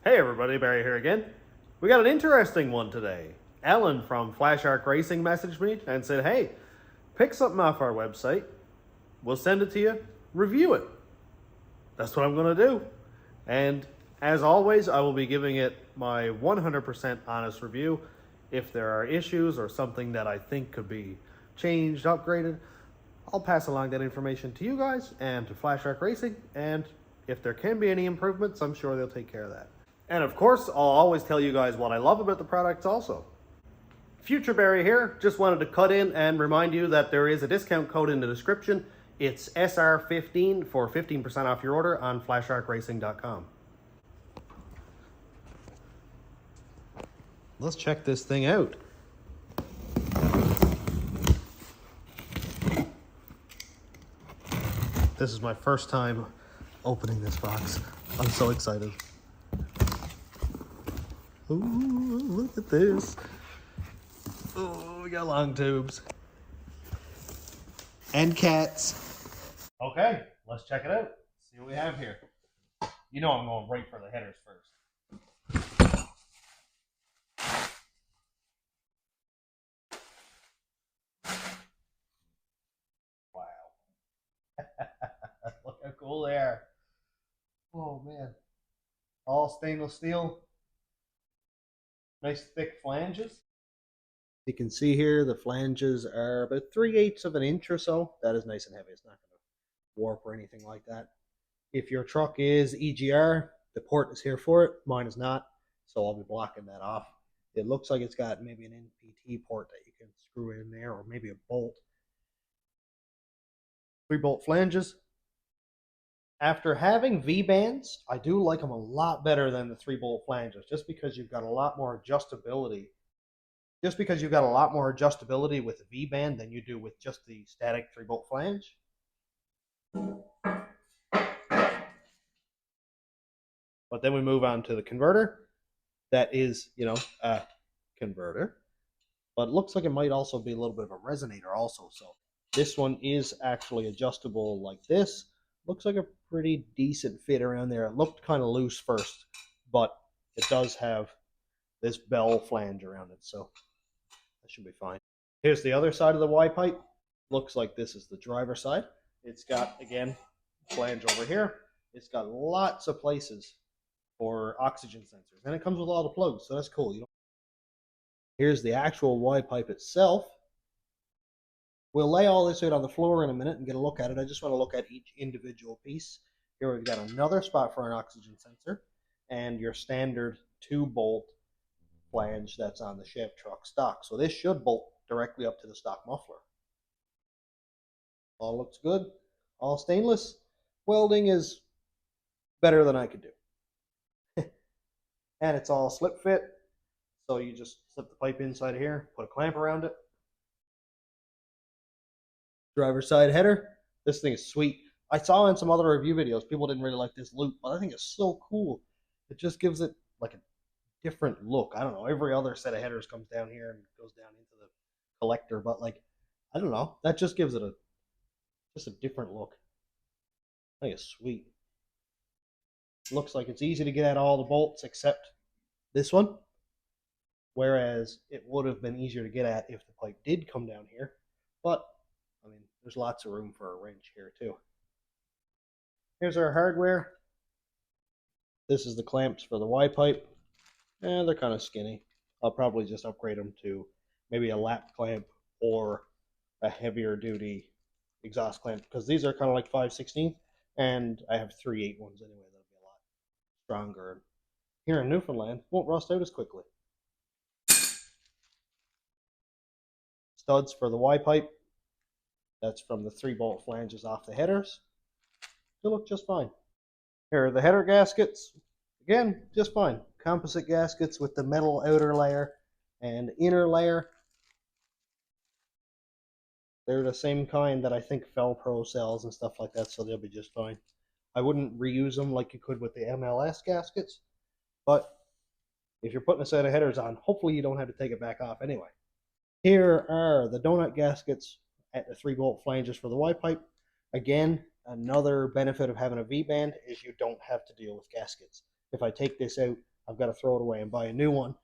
Hey everybody, Barry here again. We got an interesting one today. Ellen from Flashark Racing messaged me and said, hey, pick something off our website. We'll send it to you. Review it. That's what I'm going to do. And as always, I will be giving it my 100% honest review. If there are issues or something that I think could be changed, upgraded, I'll pass along that information to you guys and to Flashark Racing. And if there can be any improvements, I'm sure they'll take care of that. And of course, I'll always tell you guys what I love about the products also. Future Barry here. Just wanted to cut in and remind you that there is a discount code in the description. It's SR15 for 15% off your order on flasharkracing.com. Let's check this thing out. This is my first time opening this box. I'm so excited. Ooh, look at this. Oh, we got long tubes. And cats. Okay, let's check it out. See what we have here. You know I'm going right for the headers first. Wow. Look how cool they are. Oh man. All stainless steel. Nice thick flanges. You can see here the flanges are about 3/8 of an inch or so. That is nice and heavy. It's not going to warp or anything like that. If your truck is EGR, the port is here for it. Mine is not, so I'll be blocking that off. It looks like it's got maybe an NPT port that you can screw in there, or maybe a bolt. 3-bolt flanges. After having V-bands, I do like them a lot better than the 3-bolt flanges, just because you've got a lot more adjustability. Just because you've got a lot more adjustability with the V-band than you do with just the static 3-bolt flange. But then we move on to the converter. That is, a converter. But it looks like it might also be a little bit of a resonator also. So this one is actually adjustable like this. Looks like a pretty decent fit around there. It looked kind of loose first, but it does have this bell flange around it, so that should be fine. Here's the other side of the Y pipe. Looks like this is the driver's side. It's got, again, flange over here. It's got lots of places for oxygen sensors, and it comes with all the plugs, so that's cool. Here's the actual Y pipe itself. We'll lay all this out on the floor in a minute and get a look at it. I just want to look at each individual piece. Here we've got another spot for an oxygen sensor and your standard 2-bolt flange that's on the Chevy truck stock. So this should bolt directly up to the stock muffler. All looks good. All stainless. Welding is better than I could do. And it's all slip fit. So you just slip the pipe inside of here, put a clamp around it. Driver's side header. This thing is sweet. I saw in some other review videos people didn't really like this loop, but I think it's so cool. It just gives it like a different look. I don't know. Every other set of headers comes down here and goes down into the collector, but like, I don't know. That just gives it just a different look. I think it's sweet. Looks like it's easy to get at all the bolts except this one, whereas it would have been easier to get at if the pipe did come down here. But I mean, there's lots of room for a wrench here too. Here's our hardware. This is the clamps for the Y pipe. And they're kind of skinny. I'll probably just upgrade them to maybe a lap clamp or a heavier duty exhaust clamp, because these are kind of like 5/16, and I have 3/8 ones anyway. That'll be a lot stronger. Here in Newfoundland, won't rust out as quickly. Studs for the Y pipe. That's from the 3-bolt flanges off the headers. They look just fine. Here are the header gaskets. Again, just fine. Composite gaskets with the metal outer layer and inner layer. They're the same kind that I think Felpro sells and stuff like that, so they'll be just fine. I wouldn't reuse them like you could with the MLS gaskets, but if you're putting a set of headers on, hopefully you don't have to take it back off anyway. Here are the donut gaskets at the 3-bolt flanges for the Y pipe. Again, another benefit of having a V-band is you don't have to deal with gaskets. If I take this out, I've got to throw it away and buy a new one.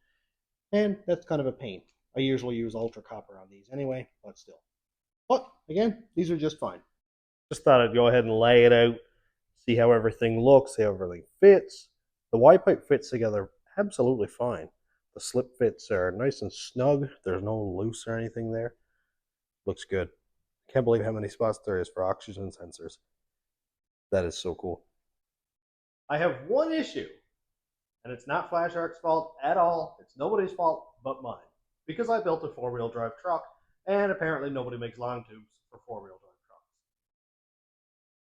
And that's kind of a pain. I usually use ultra copper on these anyway, but still. But again, these are just fine. Just thought I'd go ahead and lay it out, see how everything looks, see how everything fits. The Y pipe fits together absolutely fine. The slip fits are nice and snug. There's no loose or anything there. Looks good. Can't believe how many spots there is for oxygen sensors. That is so cool. I have one issue, and it's not Flashark's fault at all. It's nobody's fault but mine. Because I built a four-wheel drive truck, and apparently nobody makes long tubes for four-wheel drive trucks.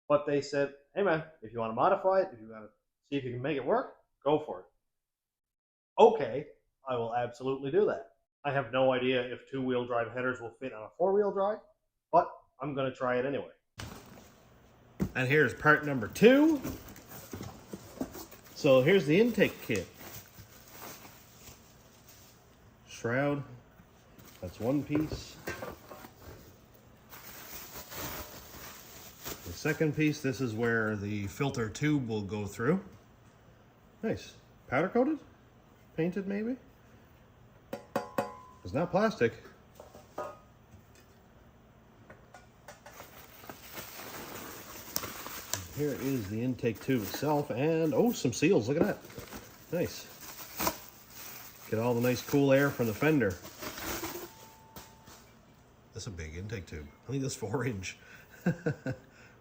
But they said, hey man, if you want to modify it, if you want to see if you can make it work, go for it. Okay, I will absolutely do that. I have no idea if two-wheel drive headers will fit on a four-wheel drive, but I'm going to try it anyway. And here's part number 2. So here's the intake kit. Shroud, that's one piece. The second piece, this is where the filter tube will go through. Nice. Powder coated? Painted maybe? It's not plastic. Here is the intake tube itself, and oh, some seals, look at that. Nice. Get all the nice cool air from the fender. That's a big intake tube. I think that's 4-inch.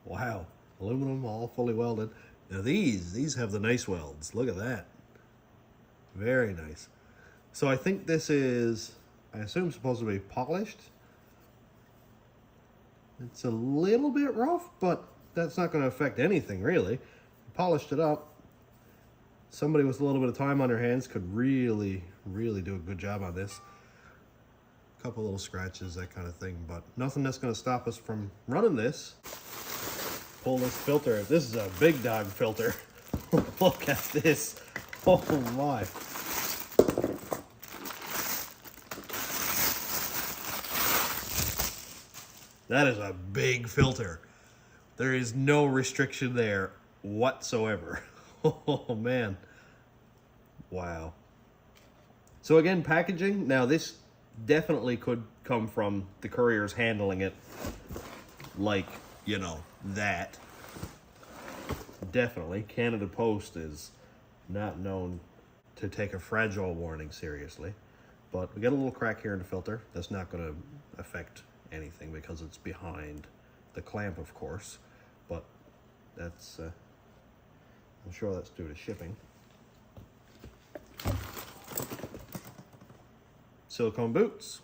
Wow, aluminum, all fully welded. Now these have the nice welds. Look at that. Very nice. So I think this is, I assume, supposed to be polished. It's a little bit rough, but that's not going to affect anything really. Polished it up. Somebody with a little bit of time on their hands could really do a good job on this. A couple little scratches, that kind of thing, but nothing that's going to stop us from running this. Pull this filter. This is a big dog filter. Look at this. Oh my. That is a big filter. There is no restriction there whatsoever. Oh man. Wow. So again, packaging. Now this definitely could come from the couriers handling it like, you know, that. Definitely. Canada Post is not known to take a fragile warning seriously. But we got a little crack here in the filter. That's not going to affect anything because it's behind the clamp, of course. But that's, I'm sure that's due to shipping. Silicone boots.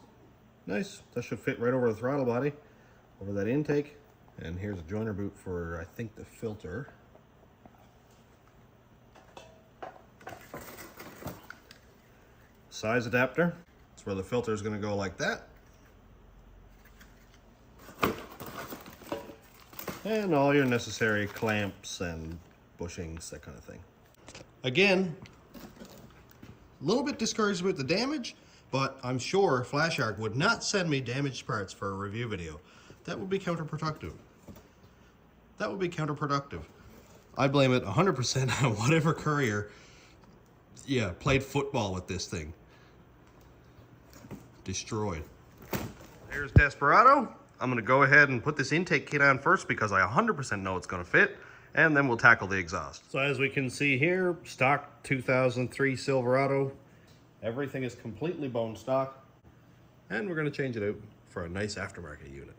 Nice. That should fit right over the throttle body, over that intake. And here's a joiner boot for, I think, the filter. Size adapter. That's where the filter is going to go like that. And all your necessary clamps and bushings, that kind of thing. Again, a little bit discouraged with the damage, but I'm sure Flashark would not send me damaged parts for a review video. That would be counterproductive. That would be counterproductive. I blame it 100% on whatever courier, played football with this thing. Destroyed. There's Desperado. I'm going to go ahead and put this intake kit on first because I 100% know it's going to fit, and then we'll tackle the exhaust. So as we can see here, stock 2003 Silverado. Everything is completely bone stock, and we're going to change it out for a nice aftermarket unit.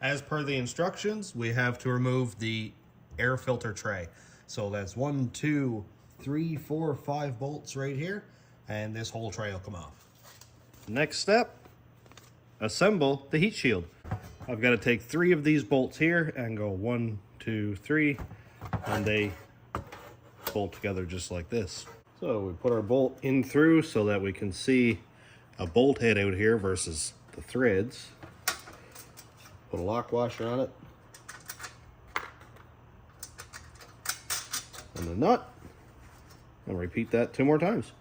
As per the instructions, we have to remove the air filter tray. So that's 1, 2, 3, 4, 5 bolts right here, and this whole tray will come off. Next step, assemble the heat shield. I've got to take 3 of these bolts here and go 1, 2, 3, and they bolt together just like this. So we put our bolt in through so that we can see a bolt head out here versus the threads. Put a lock washer on it. And the nut. And repeat that 2 more times.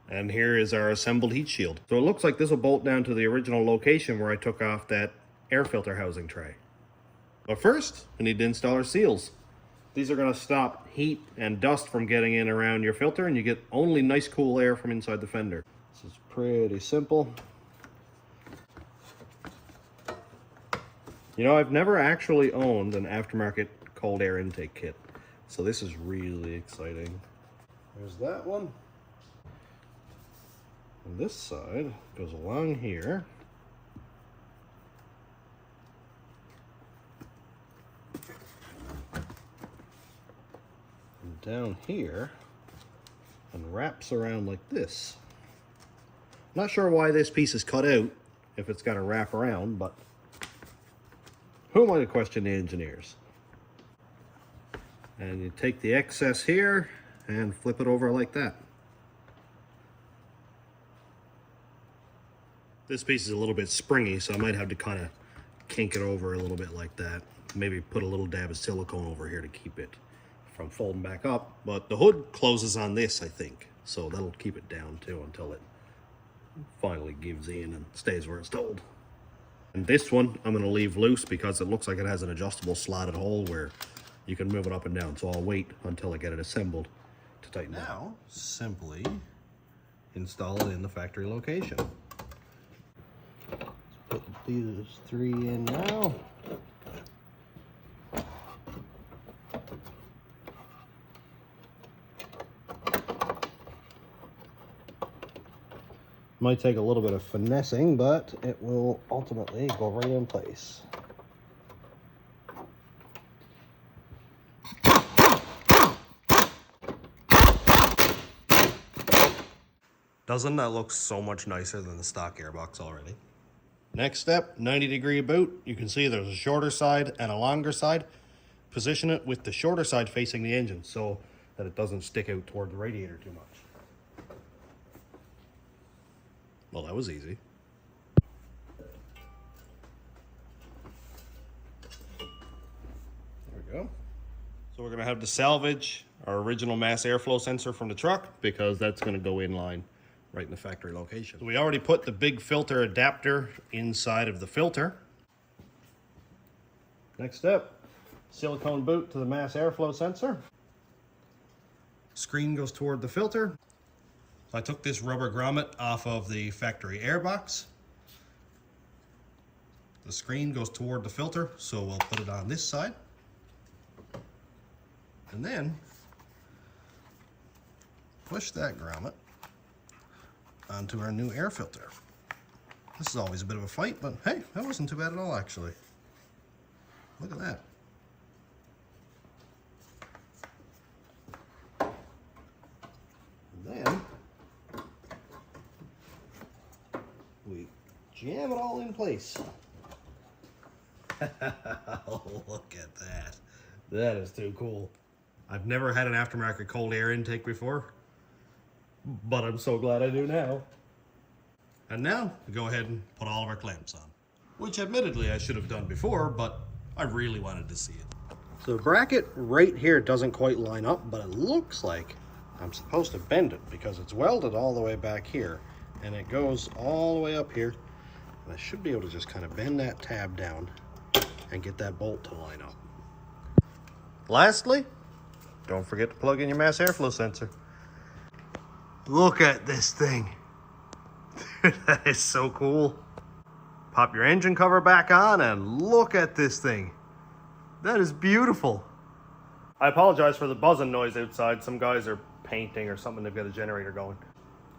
And here is our assembled heat shield. So it looks like this will bolt down to the original location where I took off that air filter housing tray. But first, we need to install our seals. These are going to stop heat and dust from getting in around your filter, and you get only nice cool air from inside the fender. This is pretty simple. You know, I've never actually owned an aftermarket cold air intake kit, so this is really exciting. There's that one. And this side goes along here. And down here, and wraps around like this. Not sure why this piece is cut out if it's got to wrap around, but who am I to question the engineers? And you take the excess here and flip it over like that. This piece is a little bit springy, so I might have to kind of kink it over a little bit like that. Maybe put a little dab of silicone over here to keep it from folding back up. But the hood closes on this, I think, so that'll keep it down too until it finally gives in and stays where it's told. And this one I'm going to leave loose because it looks like it has an adjustable slotted hole where you can move it up and down. So I'll wait until I get it assembled to tighten it. Now, simply install it in the factory location. Put these three in now. Might take a little bit of finessing, but it will ultimately go right in place. Doesn't that look so much nicer than the stock airbox already? Next step, 90-degree boot. You can see there's a shorter side and a longer side. Position it with the shorter side facing the engine so that it doesn't stick out toward the radiator too much. Well, that was easy. There we go. So we're gonna have to salvage our original mass airflow sensor from the truck because that's gonna go in line right in the factory location. So we already put the big filter adapter inside of the filter. Next step, silicone boot to the mass airflow sensor. Screen goes toward the filter. So I took this rubber grommet off of the factory airbox. The screen goes toward the filter, so we'll put it on this side. And then push that grommet onto our new air filter. This is always a bit of a fight, but hey, that wasn't too bad at all actually. Look at that. And then we jam it all in place. Look at that. That is too cool. I've never had an aftermarket cold air intake before, but I'm so glad I do now. And now we go ahead and put all of our clamps on, which admittedly I should have done before, but I really wanted to see it. So the bracket right here doesn't quite line up, but it looks like I'm supposed to bend it because it's welded all the way back here and it goes all the way up here. And I should be able to just kind of bend that tab down and get that bolt to line up. Lastly, don't forget to plug in your mass airflow sensor. Look at this thing. That is so cool. Pop your engine cover back on and look at this thing. That is beautiful. I apologize for the buzzing noise outside. Some guys are painting or something. They've got a generator going.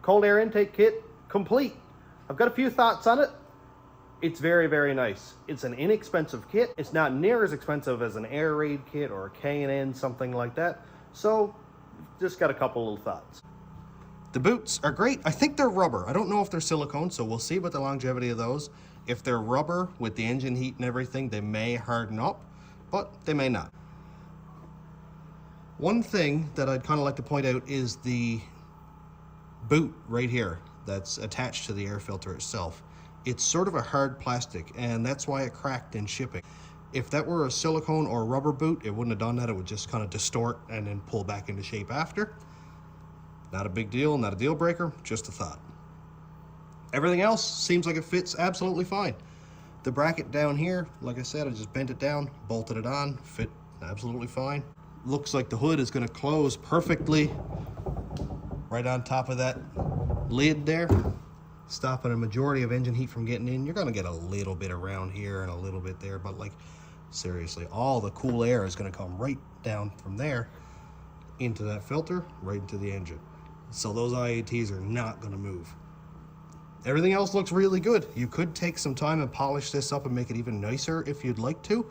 Cold air intake kit complete. I've got a few thoughts on it. It's very, very nice. It's an inexpensive kit. It's not near as expensive as an air raid kit or a K&N, something like that. So just got a couple little thoughts. The boots are great. I think they're rubber. I don't know if they're silicone, so we'll see about the longevity of those. If they're rubber with the engine heat and everything, they may harden up, but they may not. One thing that I'd kind of like to point out is the boot right here that's attached to the air filter itself. It's sort of a hard plastic, and that's why it cracked in shipping. If that were a silicone or rubber boot, it wouldn't have done that. It would just kind of distort and then pull back into shape after. Not a big deal, not a deal breaker, just a thought. Everything else seems like it fits absolutely fine. The bracket down here, like I said, I just bent it down, bolted it on, fit absolutely fine. Looks like the hood is going to close perfectly right on top of that lid there, stopping a majority of engine heat from getting in. You're going to get a little bit around here and a little bit there, but like seriously, all the cool air is going to come right down from there into that filter, right into the engine. So those IATs are not going to move. Everything else looks really good. You could take some time and polish this up and make it even nicer if you'd like to.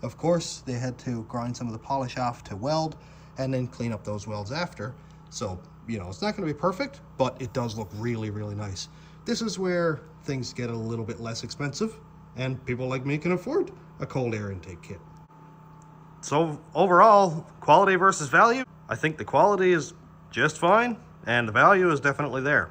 Of course, they had to grind some of the polish off to weld and then clean up those welds after. So, you know, it's not going to be perfect, but it does look really, really nice. This is where things get a little bit less expensive and people like me can afford a cold air intake kit. So overall, quality versus value, I think the quality is just fine and the value is definitely there.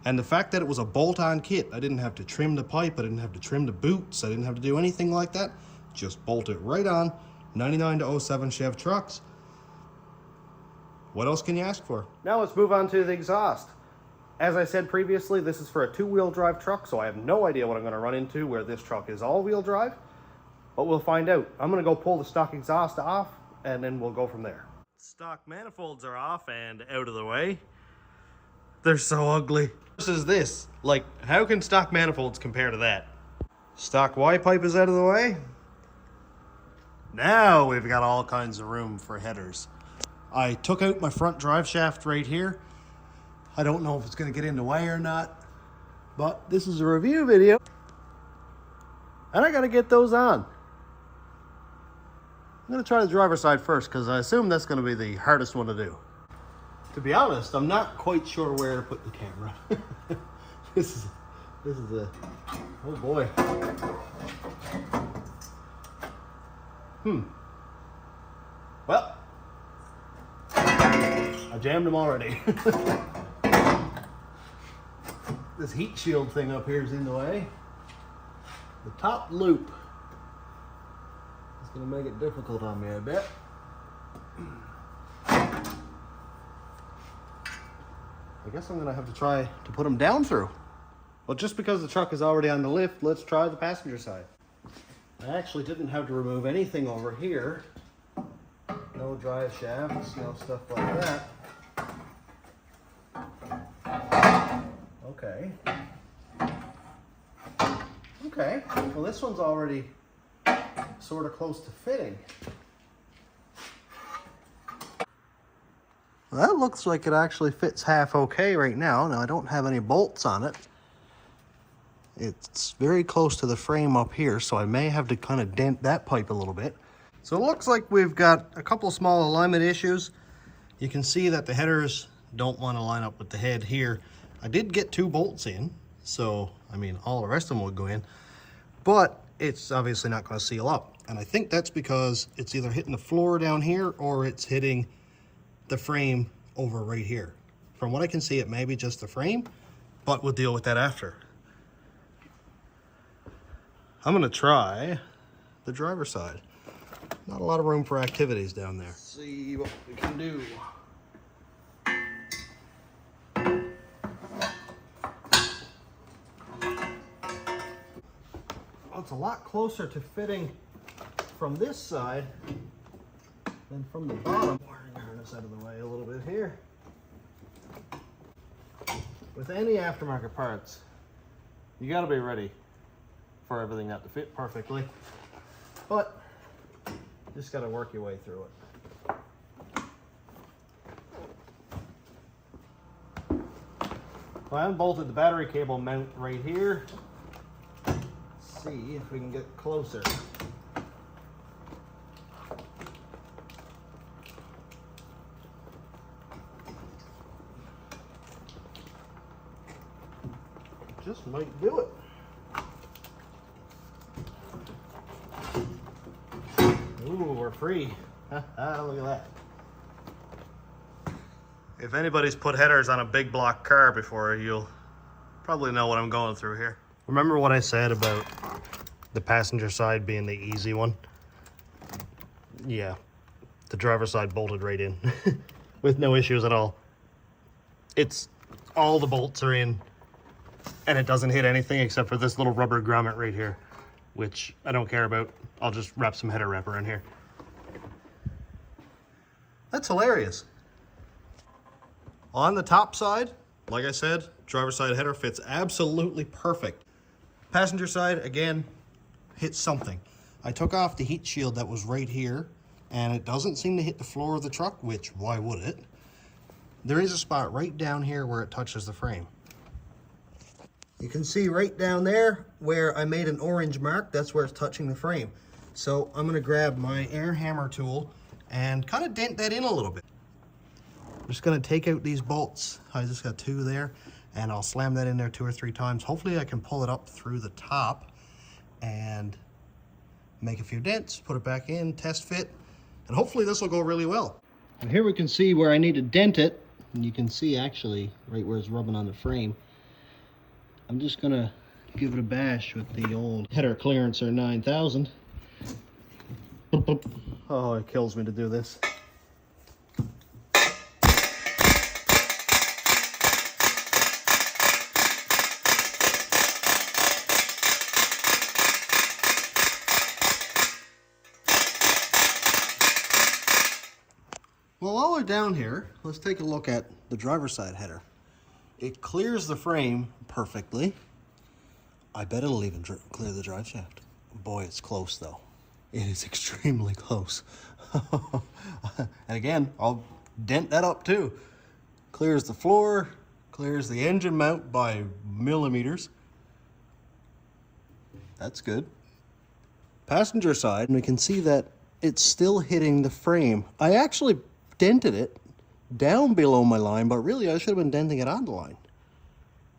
And the fact that it was a bolt-on kit, I didn't have to trim the pipe, I didn't have to trim the boots, I didn't have to do anything like that. Just bolt it right on. 99 to 07 Chev trucks. What else can you ask for? Now let's move on to the exhaust. As I said previously, this is for a two-wheel drive truck, so I have no idea what I'm going to run into where this truck is all-wheel drive, but we'll find out. I'm going to go pull the stock exhaust off, and then we'll go from there. Stock manifolds are off and out of the way. They're so ugly. Versus this, like, how can stock manifolds compare to that? Stock Y pipe is out of the way. Now we've got all kinds of room for headers. I took out my front drive shaft right here. I don't know if it's going to get in the way or not, but this is a review video, and I got to get those on. I'm going to try the driver's side first because I assume that's going to be the hardest one to do. To be honest, I'm not quite sure where to put the camera. This is a, oh boy. Well, I jammed them already. This heat shield thing up here is in the way. The top loop is going to make it difficult on me, I bet. I guess I'm going to have to try to put them down through. Well, just because the truck is already on the lift, let's try the passenger side. I actually didn't have to remove anything over here. No drive shafts, no stuff like that. Okay. Okay, well this one's already sort of close to fitting. Well, that looks like it actually fits half okay right now. Now I don't have any bolts on it. It's very close to the frame up here, so I may have to kind of dent that pipe a little bit. So it looks like we've got a couple small alignment issues. You can see that the headers don't want to line up with the head here. I did get 2 bolts in, so I mean all the rest of them would go in, but it's obviously not going to seal up. And I think that's because it's either hitting the floor down here or it's hitting the frame over right here. From what I can see, it may be just the frame, but we'll deal with that after. I'm gonna try the driver's side. Not a lot of room for activities down there. Let's see what we can do. Well, it's a lot closer to fitting from this side than from the bottom. Turn this out of the way a little bit here. With any aftermarket parts, you gotta be ready for everything not to fit perfectly, but just got to work your way through it. Well, I unbolted the battery cable mount right here. Let's see if we can get closer. Just might do it. Ooh, we're free. Look at that. If anybody's put headers on a big block car before, you'll probably know what I'm going through here. Remember what I said about the passenger side being the easy one? Yeah, the driver's side bolted right in with no issues at all. It's all the bolts are in, and it doesn't hit anything except for this little rubber grommet right here, which I don't care about. I'll just wrap some header wrapper in here. That's hilarious. On the top side, like I said, driver's side header fits absolutely perfect. Passenger side, again, hit something. I took off the heat shield that was right here, and it doesn't seem to hit the floor of the truck, which, why would it? There is a spot right down here where it touches the frame. You can see right down there where I made an orange mark, that's where it's touching the frame. So I'm gonna grab my air hammer tool and kind of dent that in a little bit. I'm just gonna take out these bolts. I just got 2 there, and I'll slam that in there 2 or 3 times. Hopefully I can pull it up through the top and make a few dents, put it back in, test fit, and hopefully this will go really well. And here we can see where I need to dent it, and you can see actually right where it's rubbing on the frame. I'm just gonna give it a bash with the old header clearancer 9000. Oh, it kills me to do this. Well, while we're down here, let's take a look at the driver's side header. It clears the frame perfectly. I bet it'll even clear the drive shaft. Boy, it's close though. It is extremely close. And again, I'll dent that up too. Clears the floor, clears the engine mount by millimeters. That's good. Passenger side, and we can see that it's still hitting the frame. I actually dented it down below my line, but really I should have been denting it on the line.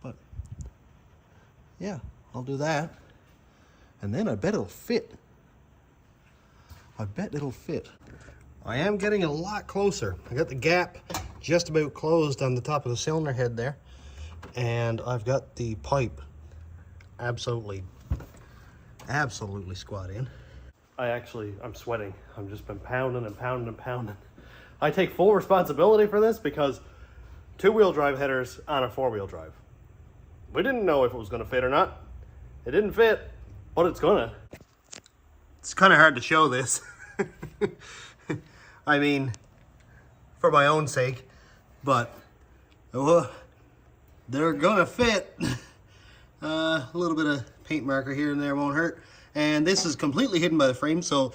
But yeah, I'll do that. And then I bet it'll fit. I bet it'll fit. I am getting a lot closer. I got the gap just about closed on the top of the cylinder head there. And I've got the pipe absolutely squat in. I'm sweating. I've just been pounding and pounding and pounding. I take full responsibility for this because 2-wheel drive headers on a 4-wheel drive. We didn't know if it was gonna fit or not. It didn't fit, but it's gonna. It's kind of hard to show this. I mean, for my own sake, but they're gonna fit. A little bit of paint marker here and there won't hurt. And this is completely hidden by the frame, so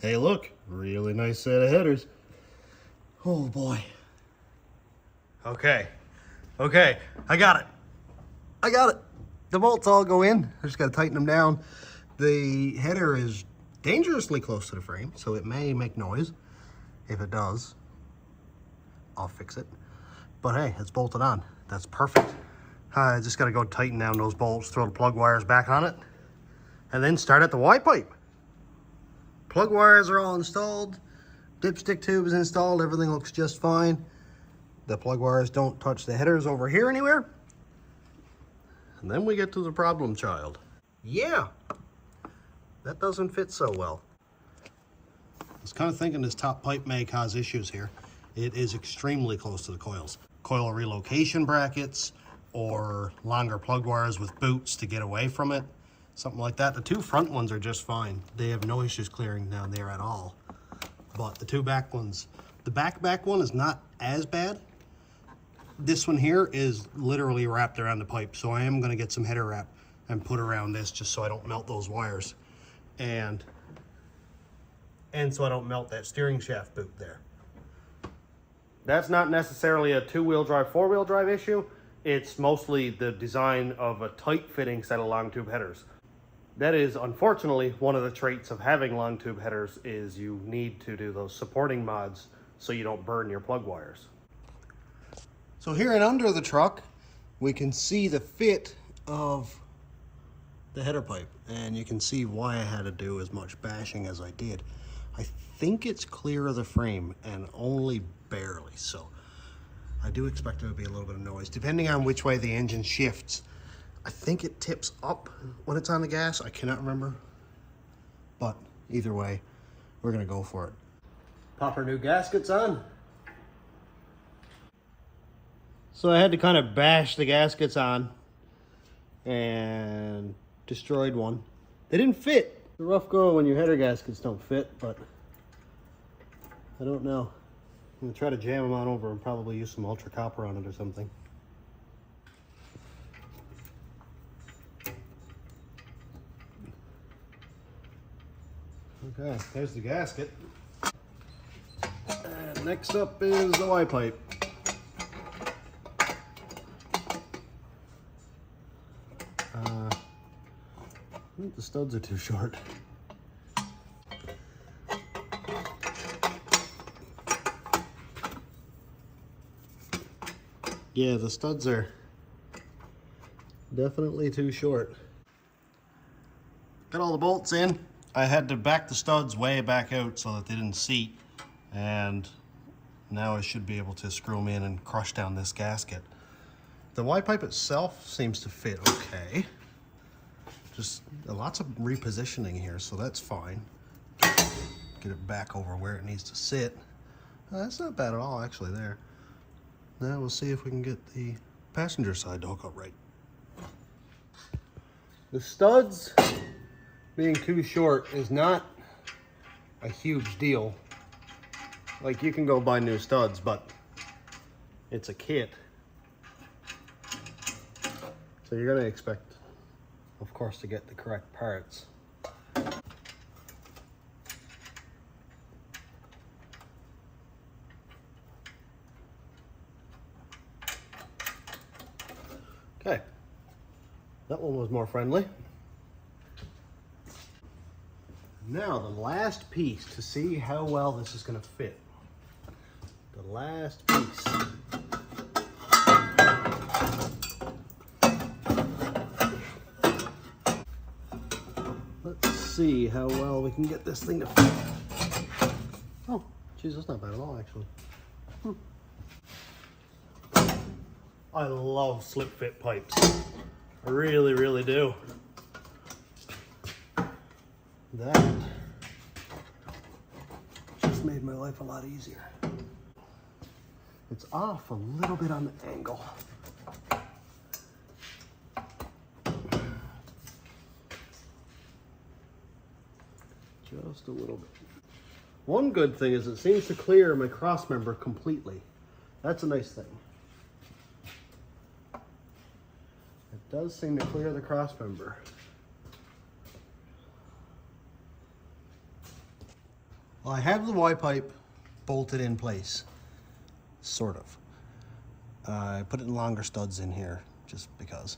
hey, look, really nice set of headers. Oh boy. Okay, I got it. The bolts all go in. I just gotta tighten them down. The header is dangerously close to the frame, so it may make noise. If it does, I'll fix it. But hey, it's bolted on. That's perfect. I just gotta go tighten down those bolts, throw the plug wires back on it, and then start at the Y pipe. Plug wires are all installed. Dipstick tube is installed. Everything looks just fine. The plug wires don't touch the headers over here anywhere. And then we get to the problem child. Yeah, that doesn't fit so well. I was kind of thinking this top pipe may cause issues here. It is extremely close to the coils. Coil relocation brackets or longer plug wires with boots to get away from it. Something like that. The 2 front ones are just fine. They have no issues clearing down there at all. But the 2 back ones, the back one is not as bad. This one here is literally wrapped around the pipe. So I am gonna get some header wrap and put around this just so I don't melt those wires. And so I don't melt that steering shaft boot there. That's not necessarily a 2-wheel drive, 4-wheel drive issue. It's mostly the design of a tight fitting set of long tube headers. That is, unfortunately, one of the traits of having long tube headers is you need to do those supporting mods so you don't burn your plug wires. So here and under the truck, we can see the fit of the header pipe, and you can see why I had to do as much bashing as I did. I think it's clear of the frame, and only barely, so I do expect there to be a little bit of noise, depending on which way the engine shifts. I think it tips up when it's on the gas. I cannot remember. But either way, we're gonna go for it. Pop our new gaskets on. So I had to kind of bash the gaskets on and destroyed one. They didn't fit. It's a rough go when your header gaskets don't fit, but I don't know. I'm gonna try to jam them on over and probably use some ultra copper on it or something. Okay, there's the gasket. And next up is the Y pipe. I think the studs are too short. Yeah, the studs are definitely too short. Got all the bolts in. I had to back the studs way back out so that they didn't seat. And now I should be able to screw them in and crush down this gasket. The Y pipe itself seems to fit okay. Just lots of repositioning here, so that's fine. Get it back over where it needs to sit. That's not bad at all, actually, there. Now we'll see if we can get the passenger side to hook up right. The studs being too short is not a huge deal. Like, you can go buy new studs, but it's a kit. So you're gonna expect, of course, to get the correct parts. Okay, that one was more friendly. Now the last piece to see how well this is going to fit. The last piece. Let's see how well we can get this thing to fit. Oh, geez, that's not bad at all, actually. I love slip fit pipes. I really, really do. That just made my life a lot easier. It's off a little bit on the angle. Just a little bit. One good thing is it seems to clear my cross member completely. That's a nice thing. It does seem to clear the cross member. Well, I have the Y pipe bolted in place, sort of. I put it in longer studs in here just because.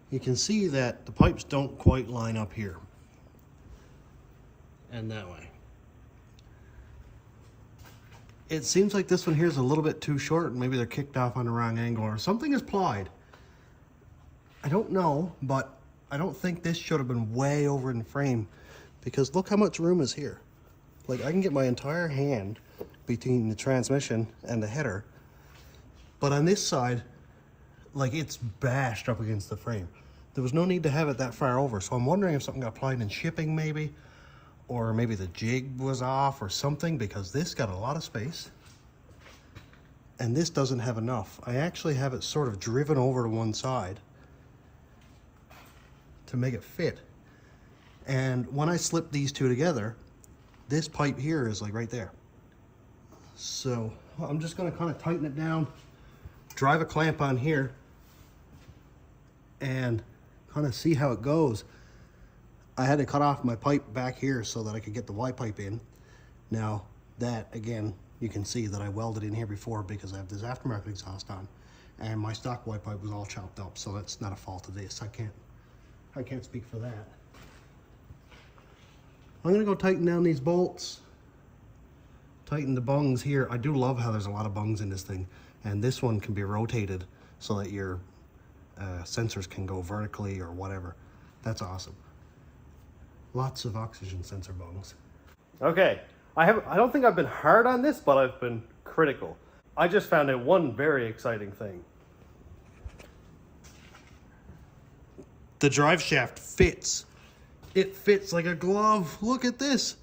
You can see that the pipes don't quite line up here and that way. It seems like this one here is a little bit too short, and maybe they're kicked off on the wrong angle or something is plied. I don't know, but I don't think this should have been way over in frame, because look how much room is here. Like, I can get my entire hand between the transmission and the header, but on this side, like, it's bashed up against the frame. There was no need to have it that far over, so I'm wondering if something got applied in shipping maybe, or maybe the jig was off or something, because this got a lot of space and this doesn't have enough. I actually have it sort of driven over to one side to make it fit. And when I slip these two together, this pipe here is like right there. So I'm just gonna kind of tighten it down, drive a clamp on here, and kind of see how it goes. I had to cut off my pipe back here so that I could get the Y pipe in. Now that, again, you can see that I welded in here before because I have this aftermarket exhaust on, and my stock Y pipe was all chopped up, so that's not a fault of this. I can't speak for that. I'm gonna go tighten down these bolts, tighten the bungs here. I do love how there's a lot of bungs in this thing, and this one can be rotated so that your sensors can go vertically or whatever. That's awesome. Lots of oxygen sensor bungs. Okay, I don't think I've been hard on this, but I've been critical. I just found out one very exciting thing. The drive shaft fits. It fits like a glove. Look at this.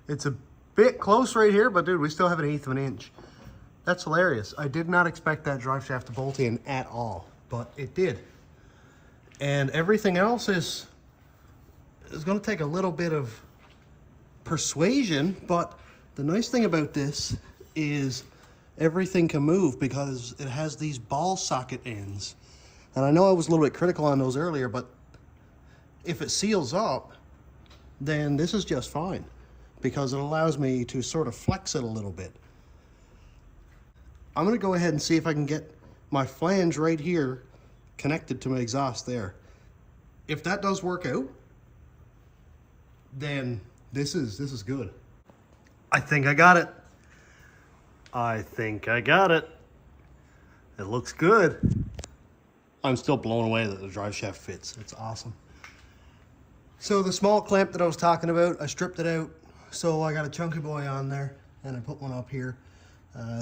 It's a bit close right here, but dude, we still have an 1/8 of an inch. That's hilarious. I did not expect that drive shaft to bolt in at all, but it did. And everything else is going to take a little bit of persuasion, but the nice thing about this is everything can move because it has these ball socket ends. And I know I was a little bit critical on those earlier, but if it seals up, then this is just fine because it allows me to sort of flex it a little bit. I'm going to go ahead and see if I can get my flange right here connected to my exhaust there. If that does work out, then this is good. I think I got it. I think I got it. It looks good. I'm still blown away that the drive shaft fits. It's awesome. So the small clamp that I was talking about, I stripped it out. So I got a chunky boy on there and I put one up here.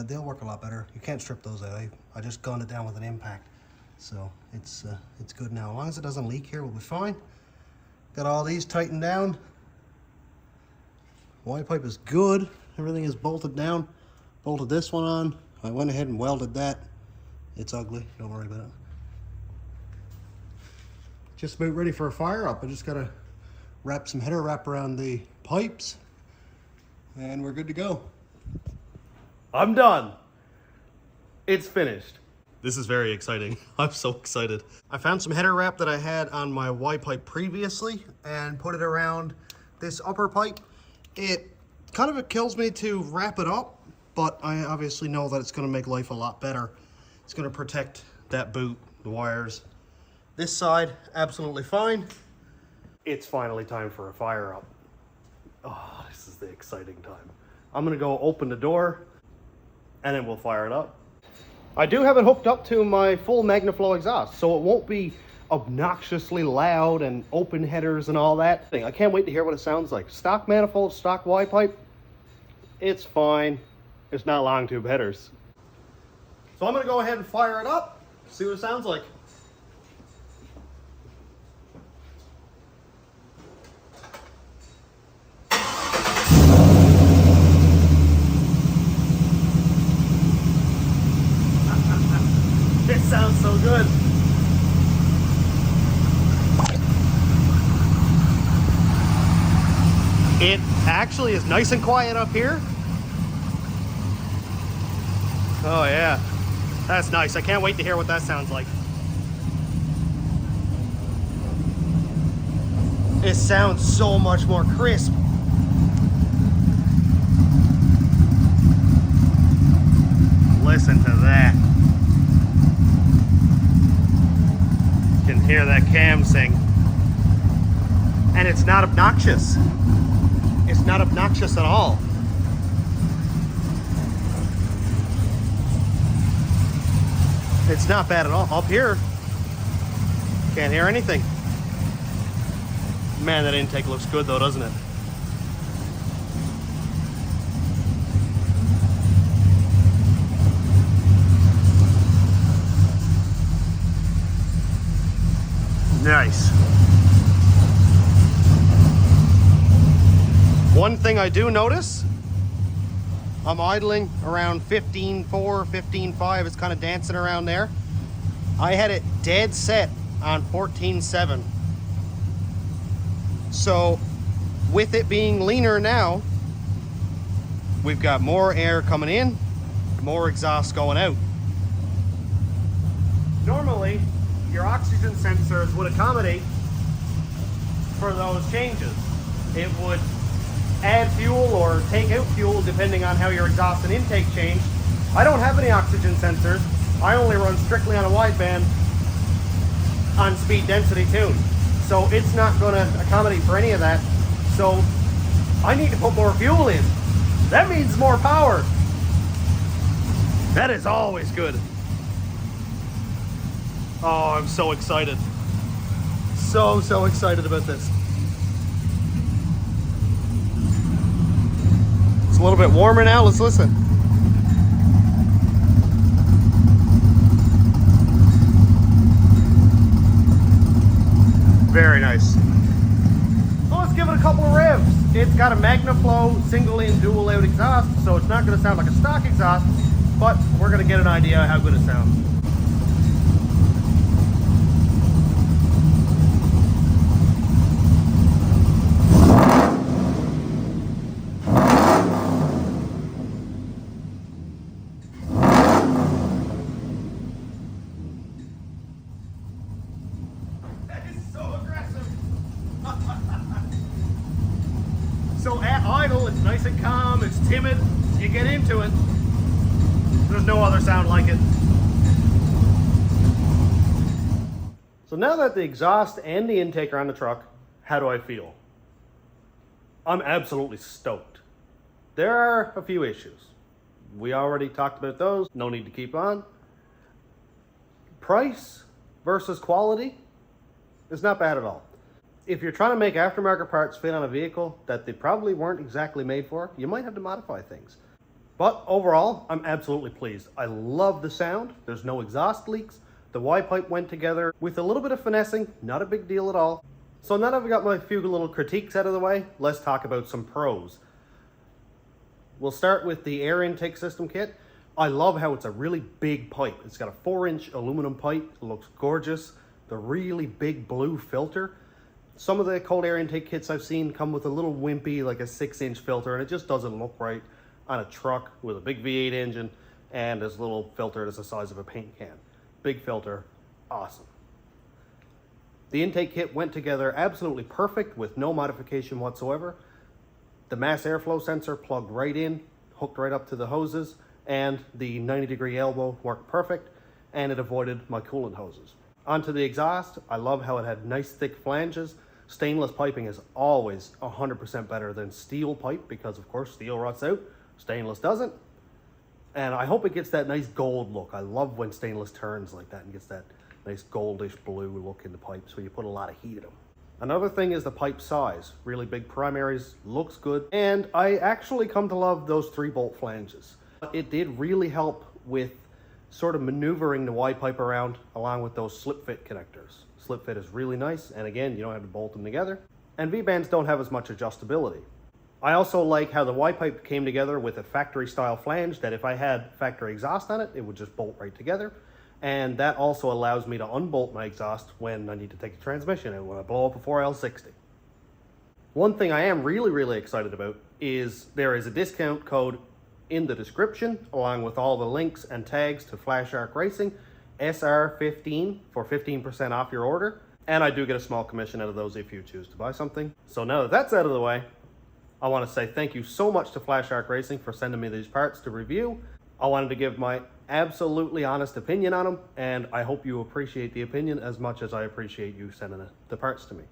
They'll work a lot better. You can't strip those out. I just gunned it down with an impact. So it's good now. As long as it doesn't leak here, we'll be fine. Got all these tightened down. Y pipe is good. Everything is bolted down. Bolted this one on. I went ahead and welded that. It's ugly. Don't worry about it. Just about ready for a fire up. I just gotta wrap some header wrap around the pipes and we're good to go. I'm done. It's finished. This is very exciting. I'm so excited. I found some header wrap that I had on my Y pipe previously and put it around this upper pipe. It kind of kills me to wrap it up, but I obviously know that it's going to make life a lot better. It's going to protect that boot, the wires. This side, absolutely fine. It's finally time for a fire up. Oh, this is the exciting time. I'm going to go open the door and then we'll fire it up. I do have it hooked up to my full MagnaFlow exhaust, so it won't be obnoxiously loud and open headers and all that thing. I can't wait to hear what it sounds like. Stock manifold, stock Y pipe, it's fine. It's not long tube headers. So I'm gonna go ahead and fire it up, see what it sounds like. It sounds so good. It actually is nice and quiet up here. Oh yeah, that's nice. I can't wait to hear what that sounds like. It sounds so much more crisp. Listen to that. You can hear that cam sing. And it's not obnoxious. It's not obnoxious at all. It's not bad at all. Up here, can't hear anything. Man, that intake looks good though, doesn't it? Nice. One thing I do notice, I'm idling around 15.4, 15.5. It's kind of dancing around there. I had it dead set on 14.7. So with it being leaner now, we've got more air coming in, more exhaust going out. Normally, your oxygen sensors would accommodate for those changes. It would add fuel or take out fuel depending on how your exhaust and intake change. I don't have any oxygen sensors. I only run strictly on a wideband on speed density tune. So it's not going to accommodate for any of that. So I need to put more fuel in. That means more power. That is always good. Oh, I'm so excited. So excited about this. It's a little bit warmer now. Let's listen. Very nice. So let's give it a couple of revs. It's got a MagnaFlow single in dual out exhaust, so it's not going to sound like a stock exhaust, but we're gonna get an idea of how good it sounds. So at idle, it's nice and calm, it's timid, you get into it. There's no other sound like it. So now that the exhaust and the intake are on the truck, how do I feel? I'm absolutely stoked. There are a few issues. We already talked about those, no need to keep on. Price versus quality is not bad at all. If you're trying to make aftermarket parts fit on a vehicle that they probably weren't exactly made for, you might have to modify things. But overall, I'm absolutely pleased. I love the sound. There's no exhaust leaks. The Y-pipe went together with a little bit of finessing, not a big deal at all. So now that I've got my few little critiques out of the way, let's talk about some pros. We'll start with the air intake system kit. I love how it's a really big pipe. It's got a 4-inch aluminum pipe. It looks gorgeous. The really big blue filter. Some of the cold air intake kits I've seen come with a little wimpy, like a 6-inch filter, and it just doesn't look right on a truck with a big V8 engine and this little filter that's the size of a paint can. Big filter, awesome. The intake kit went together absolutely perfect with no modification whatsoever. The mass airflow sensor plugged right in, hooked right up to the hoses, and the 90-degree elbow worked perfect, and it avoided my coolant hoses. Onto the exhaust, I love how it had nice thick flanges. Stainless piping is always 100% better than steel pipe because, of course, steel rots out, stainless doesn't. And I hope it gets that nice gold look. I love when stainless turns like that and gets that nice goldish blue look in the pipes where you put a lot of heat in them. Another thing is the pipe size. Really big primaries, looks good. And I actually come to love those 3-bolt flanges. It did really help with sort of maneuvering the Y-pipe around along with those slip fit connectors. Slip fit is really nice, and again, you don't have to bolt them together. And V-bands don't have as much adjustability. I also like how the Y-pipe came together with a factory style flange that if I had factory exhaust on it, it would just bolt right together. And that also allows me to unbolt my exhaust when I need to take the transmission out, when I blow up a 4L60. One thing I am really excited about is there is a discount code in the description, along with all the links and tags to Flashark Racing, SR15 for 15% off your order. And I do get a small commission out of those if you choose to buy something. So now that that's out of the way, I want to say thank you so much to Flashark Racing for sending me these parts to review. I wanted to give my absolutely honest opinion on them, and I hope you appreciate the opinion as much as I appreciate you sending the parts to me.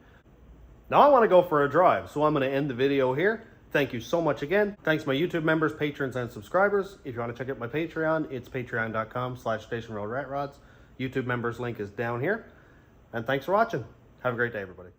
Now I want to go for a drive, so I'm going to end the video here. Thank you so much again. Thanks my YouTube members, patrons, and subscribers. If you want to check out my Patreon, it's patreon.com/stationroadratrods. YouTube members link is down here. And thanks for watching. Have a great day, everybody.